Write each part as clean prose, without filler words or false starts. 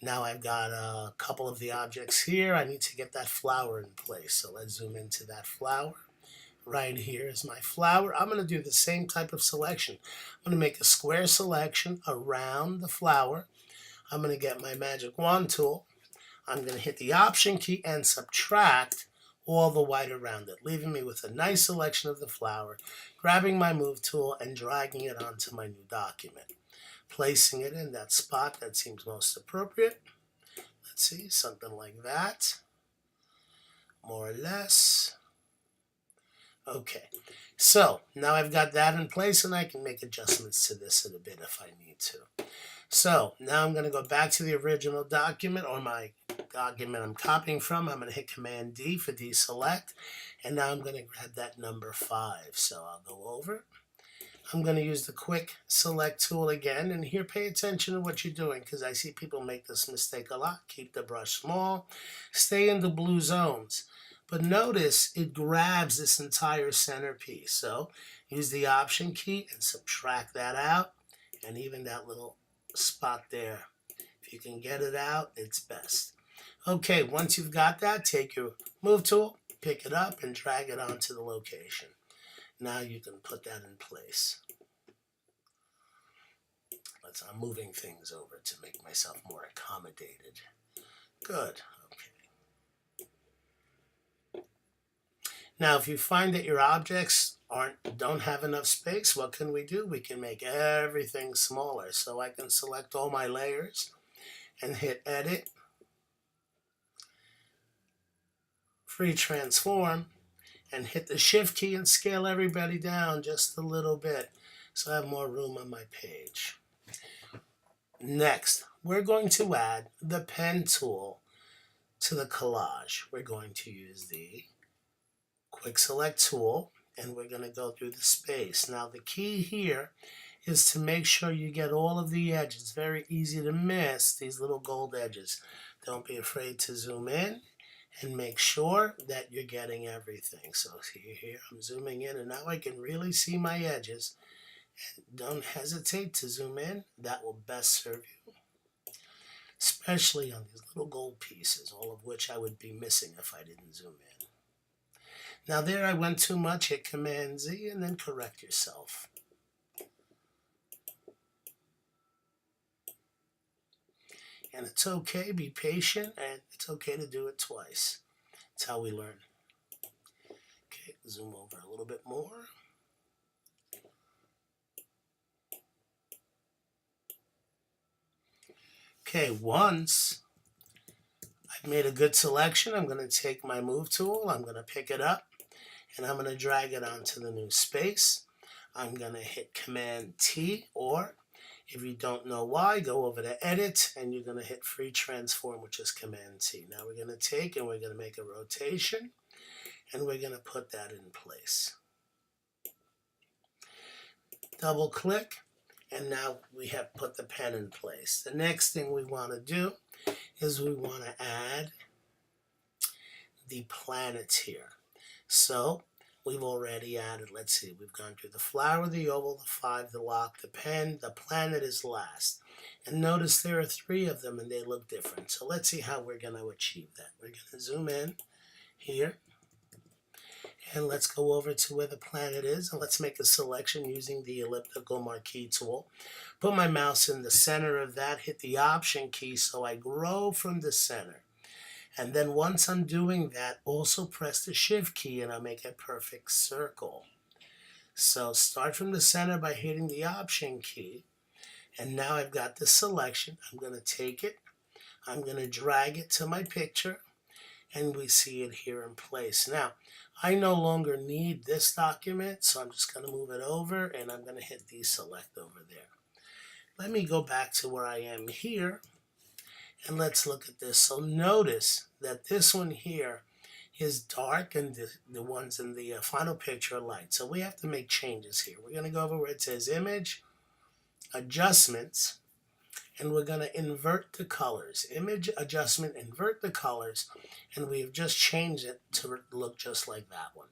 Now I've got a couple of the objects here. I need to get that flower in place. So let's zoom into that flower. Right here is my flower. I'm going to do the same type of selection. I'm going to make a square selection around the flower. I'm going to get my magic wand tool. I'm going to hit the Option key and subtract all the white around it, leaving me with a nice selection of the flower, grabbing my Move tool and dragging it onto my new document, placing it in that spot that seems most appropriate. Let's see, something like that, more or less. Okay, so now I've got that in place and I can make adjustments to this in a bit if I need to. So now I'm going to go back to the original document or my document I'm copying from. I'm going to hit Command D for deselect, and now I'm going to grab that number 5. So I'll go over. I'm going to use the quick select tool again, and here pay attention to what you're doing because I see people make this mistake a lot. Keep the brush small, stay in the blue zones. But notice it grabs this entire centerpiece. So use the Option key and subtract that out, and even that little spot there. If you can get it out, it's best. Okay, once you've got that, take your Move tool, pick it up, and drag it onto the location. Now you can put that in place. I'm moving things over to make myself more accommodated. Good. Okay. Now, if you find that your objects don't have enough space, what can we do? We can make everything smaller. So I can select all my layers and hit Edit, Free Transform, and hit the Shift key and scale everybody down just a little bit so I have more room on my page. Next, we're going to add the pen tool to the collage. We're going to use the Quick Select tool, and we're going to go through the space. Now, the key here is to make sure you get all of the edges. It's very easy to miss these little gold edges. Don't be afraid to zoom in and make sure that you're getting everything. So here I'm zooming in, and now I can really see my edges. And don't hesitate to zoom in. That will best serve you, especially on these little gold pieces, all of which I would be missing if I didn't zoom in. Now there I went too much. Hit Command Z and then correct yourself. And it's okay, be patient, and it's okay to do it twice. That's how we learn. Okay, zoom over a little bit more. Okay, once I've made a good selection, I'm going to take my Move tool, I'm going to pick it up, and I'm going to drag it onto the new space. I'm going to hit Command T, or if you don't know why, go over to Edit, and you're going to hit Free Transform, which is Command T. Now we're going to take and we're going to make a rotation, and we're going to put that in place. Double click, and now we have put the pen in place. The next thing we want to do is we want to add the planets here. So we've already added, let's see, we've gone through the flower, the oval, the 5, the lock, the pen, the planet is last. And notice there are 3 of them and they look different. So let's see how we're going to achieve that. We're going to zoom in here. And let's go over to where the planet is, and let's make a selection using the elliptical marquee tool. Put my mouse in the center of that, hit the Option key so I grow from the center. And then once I'm doing that, also press the Shift key and I'll make a perfect circle. So start from the center by hitting the Option key. And now I've got the selection. I'm going to take it. I'm going to drag it to my picture. And we see it here in place. Now, I no longer need this document, so I'm just going to move it over, and I'm going to hit deselect over there. Let me go back to where I am here, and let's look at this. So notice that this one here is dark, and the ones in the final picture are light. So we have to make changes here. We're going to go over where it says Image, Adjustments, and we're going to invert the colors. Image, Adjustment, Invert the colors, and we have just changed it to look just like that one.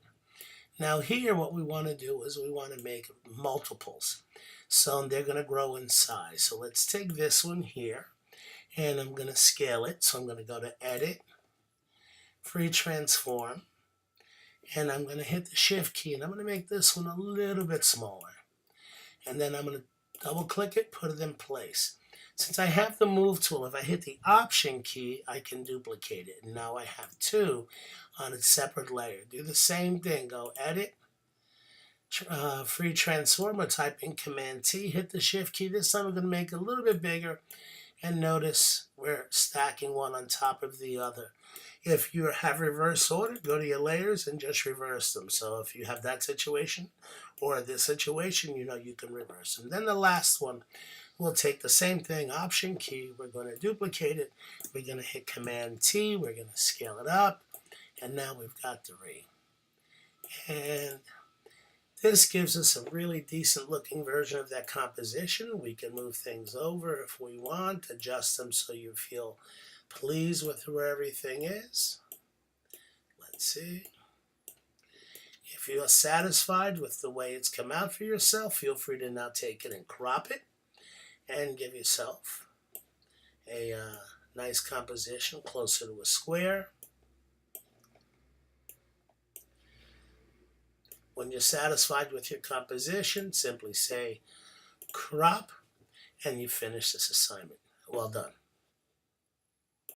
Now here what we want to do is we want to make multiples. So they're going to grow in size. So let's take this one here, and I'm going to scale it. So I'm going to go to Edit, Free Transform, and I'm going to hit the Shift key, and I'm going to make this one a little bit smaller. And then I'm going to double click it, put it in place. Since I have the Move tool, if I hit the Option key, I can duplicate it. And now I have two on a separate layer. Do the same thing. Go Edit, Free Transform, or type in Command T, hit the Shift key. This time I'm going to make it a little bit bigger. And notice we're stacking one on top of the other. If you have reverse order, go to your layers and just reverse them. So if you have that situation or this situation, you know you can reverse them. Then the last one, we'll take the same thing, Option key. We're going to duplicate it. We're going to hit Command T. We're going to scale it up. And now we've got 3. And this gives us a really decent looking version of that composition. We can move things over if we want, adjust them so you feel pleased with where everything is. Let's see. If you are satisfied with the way it's come out for yourself, feel free to now take it and crop it and give yourself a nice composition closer to a square. When you're satisfied with your composition, simply say crop, and you finish this assignment. Well done.